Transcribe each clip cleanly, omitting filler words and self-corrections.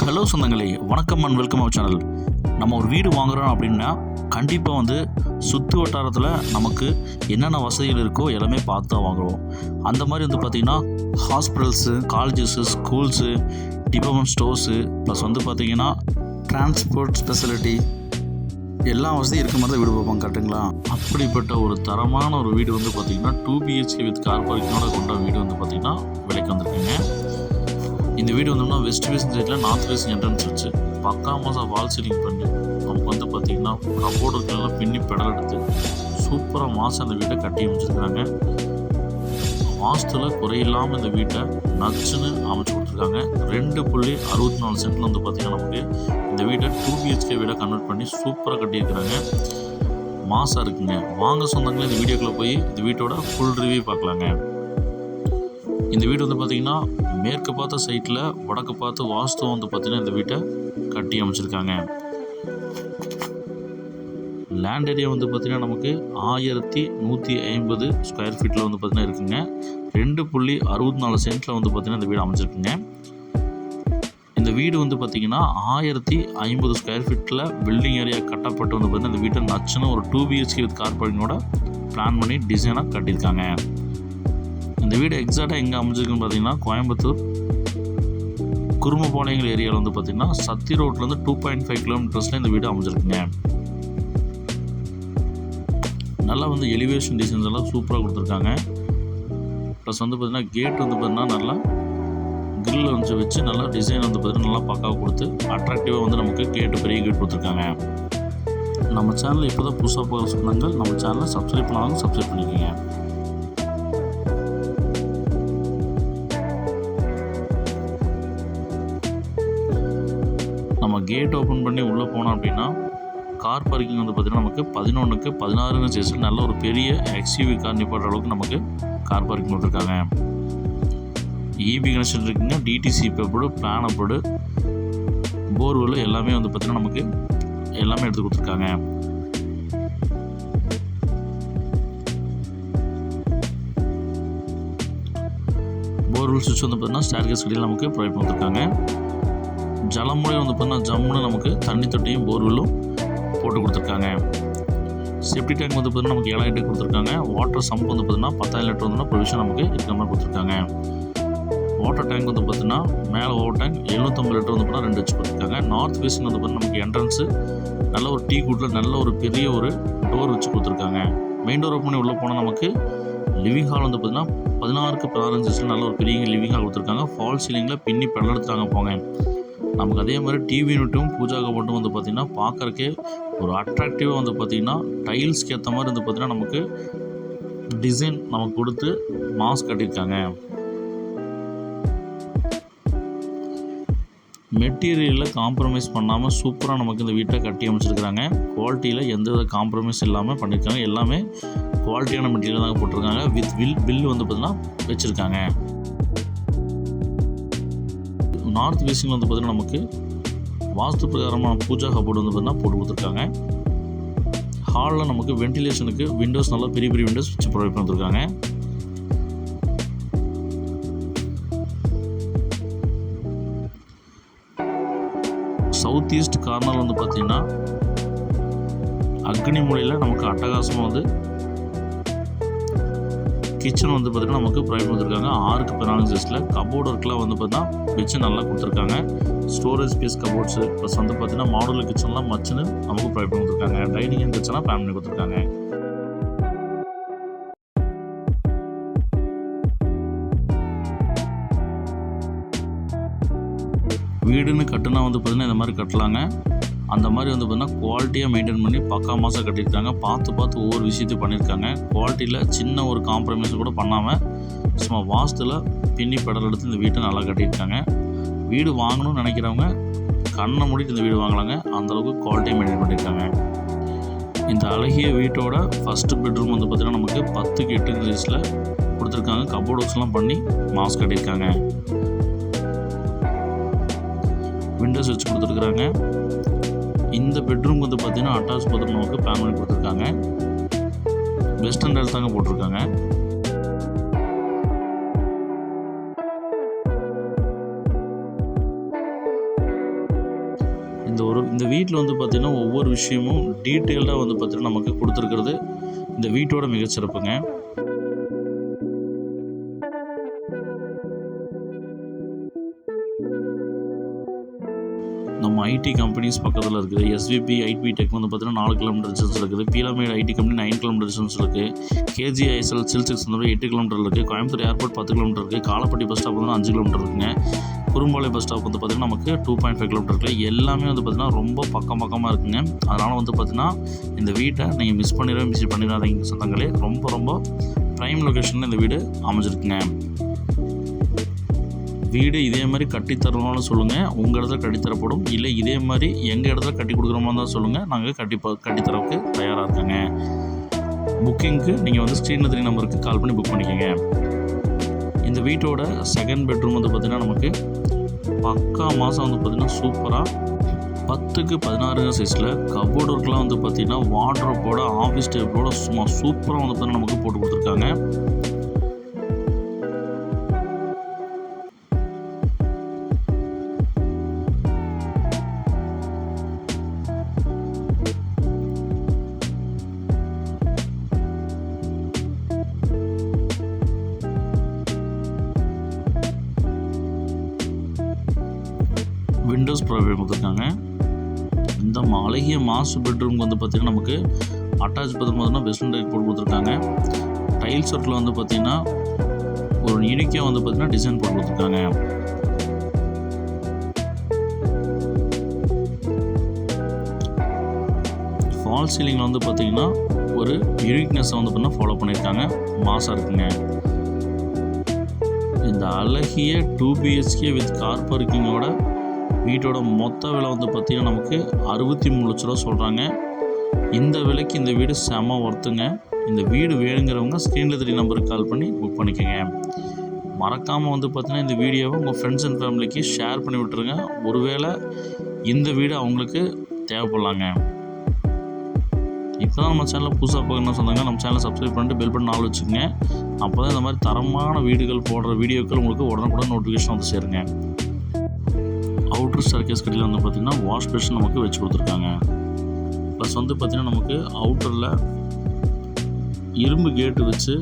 Hello சொந்தங்களே, வணக்கம் and welcome our channel. நம்ம ஒரு வீடு வாங்குகிறோம் அப்படின்னா கண்டிப்பாக சுற்று வட்டாரத்தில் நமக்கு என்னென்ன வசதிகள் இருக்கோ எல்லாமே பார்த்து தான் வாங்குவோம். அந்த மாதிரி பார்த்திங்கன்னா hospitals, colleges, schools, department stores plus பார்த்திங்கன்னா டிரான்ஸ்போர்ட் ஃபெசிலிட்டி எல்லா வசதியும் இருக்க மாதிரி தான் வீடு பார்ப்பாங்க, கரெக்டுங்களா? அப்படிப்பட்ட ஒரு தரமான ஒரு வீடு பார்த்திங்கன்னா 2 BHK வித் கார் பார்க்கிங்கோட கொண்ட வீடு பார்த்திங்கன்னா விலைக்கு வந்திருக்குங்க. இந்த வீடு வெஸ்ட் ஃபேசிங் சைடில் நார்த் ஃபேசிங் என்ட்ரன்ஸ் வச்சு பக்கா மாதம் வால் சீலிங் பண்ணி நமக்கு பார்த்திங்கன்னா கபோர்டுக்கெல்லாம் பின்னி பெடல் எடுத்து சூப்பராக மாதம் அந்த வீட்டை கட்டி அமைச்சிருக்கிறாங்க. வாஸ்துவில் குறையில்லாமல் இந்த வீட்டை நச்சுன்னு அமைச்சு கொடுத்துருக்காங்க. 2.64 சென்டில் பார்த்திங்கன்னா நமக்கு இந்த வீட்டை 2 BHK வீடை கன்வெர்ட் பண்ணி சூப்பராக கட்டியிருக்கிறாங்க. மாசாக இருக்குங்க. வாங்க சொந்தங்களே, இந்த வீடியோக்குள்ளே போய் இந்த வீட்டோட ஃபுல் ரிவ்யூ பார்க்கலாங்க. இந்த வீடு பார்த்திங்கன்னா மேற்கு பார்த்த சைட்டில் வடக்கு பார்த்து வாஸ்து பார்த்திங்கன்னா இந்த வீட்டை கட்டி அமைச்சிருக்காங்க. லேண்ட் ஏரியா பார்த்திங்கன்னா நமக்கு 1150 ஸ்கொயர் ஃபீட்டில் பார்த்திங்கன்னா இருக்குங்க. 2.64 சென்ட்டில் பார்த்திங்கன்னா இந்த வீடு அமைச்சிருக்குங்க. இந்த வீடு பார்த்திங்கன்னா 1050 ஸ்கொயர் ஃபீட்டில் பில்டிங் ஏரியா கட்டப்பட்டு பார்த்திங்கன்னா இந்த வீட்டை நச்சுன்னு ஒரு 2 BHK வித் கார் பார்க்கிங்கோட பிளான் பண்ணி டிசைனாக கட்டியிருக்காங்க. இந்த வீடு எக்ஸாக்டாக எங்கே அமைச்சிருக்குன்னு பார்த்தீங்கன்னா கோயம்புத்தூர் குருமபாளையங்கள் ஏரியாவில் பார்த்திங்கன்னா சத்தி ரோட்லேருந்து 2.5 கிலோமீட்டர்ஸில் இந்த வீடு அமைச்சிருக்குங்க. நல்லா எலிவேஷன் டிசைன்ஸ் எல்லாம் சூப்பராக கொடுத்துருக்காங்க. ப்ளஸ் பார்த்திங்கன்னா கேட் பார்த்திங்கன்னா நல்லா கிரில் வச்சு நல்லா டிசைன் பார்த்திங்கன்னா நல்லா பக்காவாக கொடுத்து அட்ராக்டிவாக நமக்கு கேட்டு பெரிய கேட் கொடுத்துருக்காங்க. நம்ம சேனல் இப்போ தான் புதுசாக போகிற சொந்தங்கள் நம்ம சேனலை சப்ஸ்கிரைப் பண்ணாலும் சப்ஸ்கிரைப் பண்ணிக்கோங்க. நம்ம கேட் ஓப்பன் பண்ணி உள்ளே போனோம் அப்படின்னா கார் பார்க்கிங் பார்த்திங்கன்னா நமக்கு 11க்கு 16 சைஸில் நல்ல ஒரு பெரிய XUV கார் நிப்பாடுற அளவுக்கு நமக்கு கார் பார்க்கிங் கொடுத்துருக்காங்க. EB கனெக்ஷன் இருக்குங்க. DTC பேப்போடு பிளான் அப்போடு போர்வெல் எல்லாமே பார்த்திங்கன்னா நமக்கு எல்லாமே எடுத்து கொடுத்துருக்காங்க. போர்வெல் சுவிட்ச் பார்த்திங்கன்னா ஸ்டேர்கேஸ் கடையில் நமக்கு ப்ரொவைட் பண்ணிருக்காங்க. ஜலமுறை பார்த்தீங்கன்னா ஜம்முன்னு நமக்கு தண்ணி தொட்டியும் போர்வெல்லும் போட்டு கொடுத்துருக்காங்க. சேஃப்டி டேங்க் பார்த்தீங்கன்னா நமக்கு 7 லிட்டர் கொடுத்துருக்காங்க. வாட்டர் சம்ப் பார்த்தீங்கன்னா 10,000 லிட்டர் ப்ரொவிஷன் நமக்கு இருக்கிற மாதிரி கொடுத்துருக்காங்க. வாட்டர் டேங்க் பார்த்தீங்கன்னா மேலே ஓவர் டேங்க் 750 லிட்டர் பார்த்தீங்கன்னா 2 வச்சு கொடுத்துருக்காங்க. நார்த் ஃபேஸிங் பார்த்தீங்கன்னா நமக்கு என்ட்ரன்ஸு நல்ல ஒரு டீ கூட்டில் நல்ல ஒரு பெரிய ஒரு டோர் வச்சு கொடுத்துருக்காங்க. மெயின் டோர் ஓப்பன் பண்ணி உள்ளே போனால் நமக்கு லிவிங் ஹால் பார்த்தீங்கன்னா 16க்கு 16 சைஸில் நல்ல ஒரு பெரிய லிவிங் ஹால் கொடுத்துருக்காங்க. ஃபால் சீலிங்கில் பின்னி பெடல் எடுத்துட்டாங்க போங்க. நமக்கு அதே மாதிரி டிவி யூனிட்டும் பூஜா கபோர்ட்டும் பார்த்திங்கன்னா பார்க்குறக்கே ஒரு அட்ராக்டிவாக பார்த்திங்கன்னா டைல்ஸ்க்கு ஏற்ற மாதிரி பார்த்திங்கன்னா நமக்கு டிசைன் நமக்கு கொடுத்து மாஸ் கட்டியிருக்காங்க. மெட்டீரியலில் காம்ப்ரமைஸ் பண்ணாமல் சூப்பராக நமக்கு இந்த வீட்டை கட்டி அமைச்சிருக்கிறாங்க. குவாலிட்டியில் எந்த வித காம்ப்ரமைஸ் இல்லாமல் பண்ணியிருக்காங்க. எல்லாமே குவாலிட்டியான மெட்டீரியல் தாங்க போட்டிருக்காங்க. வித் பில் பார்த்திங்கன்னா வச்சுருக்காங்க. நார்த் ஃபேஸிங் பார்த்திங்கன்னா நமக்கு வாஸ்து பிரகாரமான பூஜா கபோர்டு பார்த்திங்கன்னா போட்டு கொடுத்துருக்காங்க. ஹாலில் நமக்கு வென்டிலேஷனுக்கு விண்டோஸ் நல்லா பெரிய பெரிய விண்டோஸ் வச்சு ப்ரொவைட் பண்ணிருக்காங்க. சவுத் ஈஸ்ட் கார்னர் பார்த்திங்கன்னா அக்னி மூலையில் நமக்கு அட்டகாசமாக கிச்சன் பார்த்திங்கன்னா நமக்கு ப்ரொவைட் பண்ணிருக்காங்க. 6க்கு 14 சைஸில் கபோர்டு ஒர்க்லாம் பார்த்திங்கன்னா வச்சு நல்லா கொடுத்துருக்காங்க. ஸ்டோரேஜ் ஸ்பேஸ் கபோர்ட்ஸு ப்ளஸ் பார்த்திங்கன்னா மாடுலர் கிச்சன்லாம் மச்சுன்னு நமக்கு ப்ரொவைட் பண்ணிருக்காங்க. டைனிங் அண்ட் கிச்சனாக பிளான் பண்ணி கொடுத்துருக்காங்க. வீடுன்னு கட்டுனா பார்த்திங்கன்னா இந்த மாதிரி கட்டலாங்க. அந்த மாதிரி பார்த்திங்கன்னா குவாலிட்டியாக மெயின்டைன் பண்ணி பக்கா மாதம் கட்டியிருக்காங்க. பார்த்து ஒவ்வொரு விஷயத்தையும் பண்ணியிருக்காங்க. குவாலிட்டியில் சின்ன ஒரு காம்ப்ரமைஸ் கூட பண்ணாமல் சும்மா வாஸ்துவில் பின்னி பெடல் எடுத்து இந்த வீட்டை நல்லா கட்டியிருக்காங்க. வீடு வாங்கணும்னு நினைக்கிறவங்க கண்ணை மூடிட்டு இந்த வீடு வாங்கலாங்க. அந்தளவுக்கு குவாலிட்டியாக மெயின்டைன் பண்ணியிருக்காங்க. இந்த அழகிய வீட்டோட ஃபஸ்ட்டு பெட்ரூம் பார்த்திங்கன்னா நமக்கு 10க்கு 8 சைஸில் கொடுத்துருக்காங்க. கபோர்ட் ஒர்க்ஸ்லாம் பண்ணி மாஸ் கட்டியிருக்காங்க. விண்டோஸ் வச்சு கொடுத்துருக்குறாங்க. இந்த பெட்ரூம் பார்த்திங்கன்னா அட்டாச் பாத்ரூம் நமக்கு பிளான் பண்ணி கொடுத்துருக்காங்க. வெஸ்டர்ன் டைல்ஸ் தாங்க போட்டிருக்காங்க. இந்த வீட்டில் வந்து பார்த்திங்கன்னா ஒவ்வொரு விஷயமும் டீட்டெயில்டாக வந்து பார்த்திங்கன்னா நமக்கு கொடுத்துருக்கிறது இந்த வீட்டோட மிகச்சிறப்புங்க. நம்ம ஐடி கம்பெனிஸ் பக்கத்தில் இருக்குது. எஸ்விபி ஐபி டெக் வந்து பார்த்திங்கன்னா 4 கிலோமீட்டர் டிஸ்டன்ஸ் இருக்குது. பீலாமேடு ஐடி கம்பெனி 9 கிலோமீட்டர் டிஸ்டன்ஸ் இருக்குது. கேஜிஐஎஸ்எல் சில்செக்ஸ் வந்து 8 கிலோமீட்டர் இருக்குது. கோயம்புத்தூர் ஏர்போர்ட் 10 கிலோமீட்டர் இருக்குது. காலப்பட்டி பஸ் ஸ்டாப் வந்து 5 கிலோமீட்டர் இருக்குங்க. குறும்பாளையம் பஸ் ஸ்டாப் வந்து பார்த்திங்கன்னா நமக்கு 2.5 கிலோமீட்டர் இருக்குது. எல்லாமே வந்து பார்த்திங்கன்னா ரொம்ப பக்கமாக இருக்குங்க. அதனால் வந்து பார்த்திங்கன்னா இந்த வீட்டை நீங்கள் மிஸ் பண்ணிடாதீங்க சொந்தங்களே. ரொம்ப ப்ரைம் லொக்கேஷனில் இந்த வீடு அமைஞ்சிருக்குங்க. வீடு இதே மாதிரி கட்டித்தரணும்னு சொல்லுங்கள், உங்கள் இடத்துல கட்டித்தரப்படும். இல்லை இதே மாதிரி எங்கள் இடத்துல கட்டி கொடுக்குற மாதிரி தான் சொல்லுங்கள், நாங்கள் கட்டித்தரவுக்கு தயாராக இருக்கோங்க. புக்கிங்க்கு நீங்கள் வந்து ஸ்க்ரீனில் 3 நம்பருக்கு கால் பண்ணி புக் பண்ணிக்கோங்க. இந்த வீட்டோட செகண்ட் பெட்ரூம் வந்து பார்த்திங்கன்னா நமக்கு பக்கா மாதம் வந்து பார்த்திங்கன்னா சூப்பராக 10க்கு 16 சைஸில் கபோர்டு ஒர்க்லாம் வந்து பார்த்திங்கன்னா வார்ட்ரோப்போட ஆஃபீஸ் டேபிளோட சும்மா சூப்பராக வந்து பார்த்திங்கன்னா நமக்கு போட்டு கொடுத்துருக்காங்க. விண்டோஸ் ப்ரொவைட் கொடுத்துருக்காங்க. இந்த அழகிய மாஸ்டர் பெட்ரூம் வந்து பார்த்திங்கன்னா நமக்கு அட்டாச் பார்த்தீங்கன்னா வெஸ்டர்ன் டைப் போட்டு கொடுத்துருக்காங்க. டைல்ஸ் ஒர்க்கில் வந்து பார்த்திங்கன்னா ஒரு யூனிக்காக வந்து பார்த்திங்கன்னா டிசைன் போட்டு கொடுத்துருக்காங்க. ஃபால் சீலிங்கில் வந்து பார்த்திங்கன்னா ஒரு யூனிக்னஸை வந்து பார்த்திங்கன்னா ஃபாலோ பண்ணியிருக்காங்க. மாசாக இருக்குங்க. இந்த அழகிய 2 BHK வித் கார் பார்க்கிங்கோட வீட்டோட மொத்த விலை வந்து பார்த்திங்கன்னா நமக்கு 63 லட்ச ரூபா சொல்கிறாங்க. இந்த விலைக்கு இந்த வீடு செம ஒர்த்துங்க. இந்த வீடு வேணுங்கிறவங்க ஸ்க்ரீனில் 3 நம்பருக்கு கால் பண்ணி புக் பண்ணிக்கோங்க. மறக்காமல் வந்து பார்த்திங்கன்னா இந்த வீடியோவை உங்கள் ஃப்ரெண்ட்ஸ் அண்ட் ஃபேமிலிக்கு ஷேர் பண்ணி விட்டுருங்க. ஒருவேளை இந்த வீடு அவங்களுக்கு தேவைப்படலாங்க. இப்போ தான் நம்ம சேனலில் புதுசாக பார்க்கணும்னு சொன்னாங்க, நம்ம சேனலை சப்ஸ்கிரைப் பண்ணிட்டு பெல் பட்டன் ஆல் வச்சுக்கோங்க. அப்போ தான் இந்த மாதிரி தரமான வீடுகள் போடுற வீடியோக்கள் உங்களுக்கு உடனுக்குடன் நோட்டிஃபிகேஷன் வந்து சேருங்க. அவுட்ரு ஸ்டேர்கேஸ் கட்டியில் வந்து பார்த்திங்கன்னா வாஷ் பேஷன் நமக்கு வச்சு கொடுத்துருக்காங்க. ப்ளஸ் வந்து பார்த்திங்கன்னா நமக்கு அவுட்டரில் இரும்பு கேட்டு வச்சு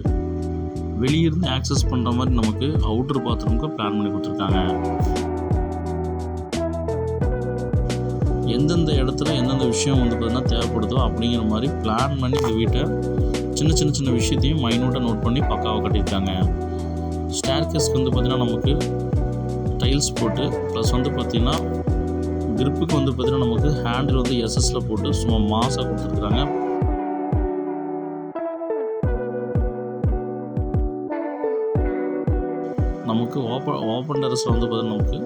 வெளியிருந்து ஆக்சஸ் பண்ணுற மாதிரி நமக்கு அவுட்ரு பாத்ரூமுக்கு பிளான் பண்ணி கொடுத்துருக்காங்க. எந்தெந்த இடத்துல எந்தெந்த விஷயம் வந்து பார்த்திங்கன்னா தேவைப்படுதோ அப்படிங்கிற மாதிரி பிளான் பண்ணி இந்த வீட்டை சின்ன விஷயத்தையும் மைனூட்டாக நோட் பண்ணி பக்காவாக கட்டியிருக்காங்க. ஸ்டேர்கேஸ்க்கு வந்து பார்த்திங்கன்னா நமக்கு டைல்ஸ் போட்டு ப்ளஸ் வந்து பார்த்திங்கன்னா கிரிப்புக்கு வந்து பார்த்திங்கன்னா நமக்கு ஹேண்டில் வந்து எஸ்எஸ்ல போட்டு சும்மா மாசாக கொடுத்துருக்குறாங்க. நமக்கு ஓப்பன் டெரஸில் வந்து பார்த்திங்கன்னா நமக்கு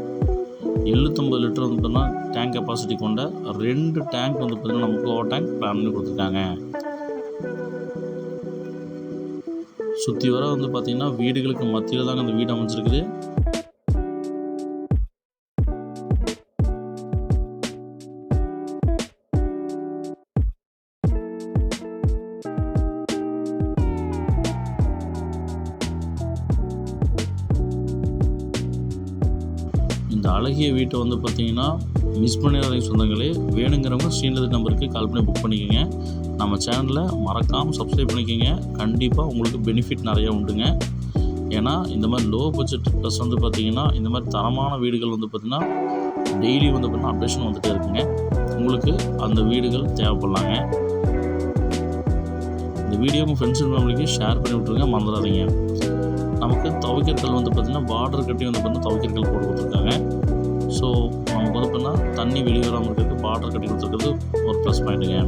750 லிட்டர் வந்து பார்த்திங்கன்னா டேங்க் கெப்பாசிட்டி கொண்ட 2 டேங்க் வந்து பார்த்திங்கன்னா நமக்கு ஓவர் டேங்க் பிளான் பண்ணி கொடுத்துருக்காங்க. சுற்றி வர வந்து பார்த்திங்கன்னா வீடுகளுக்கு மத்தியில் தாங்க அந்த வீடு அமைஞ்சிருக்குது. இந்த அழகிய வீட்டை வந்து பார்த்திங்கன்னா மிஸ் பண்ணிடாதீங்க சொந்தங்களே. வேணுங்கிறவங்க ஸ்க்ரீனில் நம்பருக்கு கால் பண்ணி புக் பண்ணிக்கோங்க. நம்ம சேனலை மறக்காமல் சப்ஸ்கிரைப் பண்ணிக்கோங்க. கண்டிப்பாக உங்களுக்கு பெனிஃபிட் நிறையா உண்டுங்க. ஏன்னா இந்த மாதிரி லோ பட்ஜெட் ப்ளஸ் வந்து பார்த்திங்கன்னா இந்த மாதிரி தரமான வீடுகள் வந்து பார்த்திங்கன்னா டெய்லி வந்து பார்த்திங்கன்னா அப்டேஷன் வந்துகிட்டே இருக்குங்க. உங்களுக்கு அந்த வீடுகள் தேவைப்படலாங்க. இந்த வீடியோ உங்கள் ஃப்ரெண்ட்ஸ் அண்ட் ஃபேமிலிக்கு ஷேர் பண்ணி விட்ருங்க, மறந்துடாதீங்க. நமக்கு துவைக்கிறக்கல் வந்து பார்த்திங்கன்னா பார்டர் கட்டி வந்து பார்த்திங்கன்னா துவைக்கிறக்கல் போட்டு கொடுத்துருக்காங்க. ஸோ நமக்கு வந்து பார்த்திங்கன்னா தண்ணி வெளியே வராமல் இருக்கிறதுக்கு பார்டர் கட்டி கொடுத்துருக்கிறது ஒரு ப்ளஸ் பாயிண்ட்டுங்க.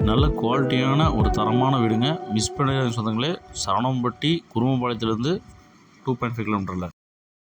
நல்ல குவாலிட்டியான ஒரு தரமான வீடுங்க. மிஸ் பண்ண சொந்தங்களே. சரவணம்பட்டி குருமம்பாளையத்துலேருந்து 2.5 கிலோமீட்டரில்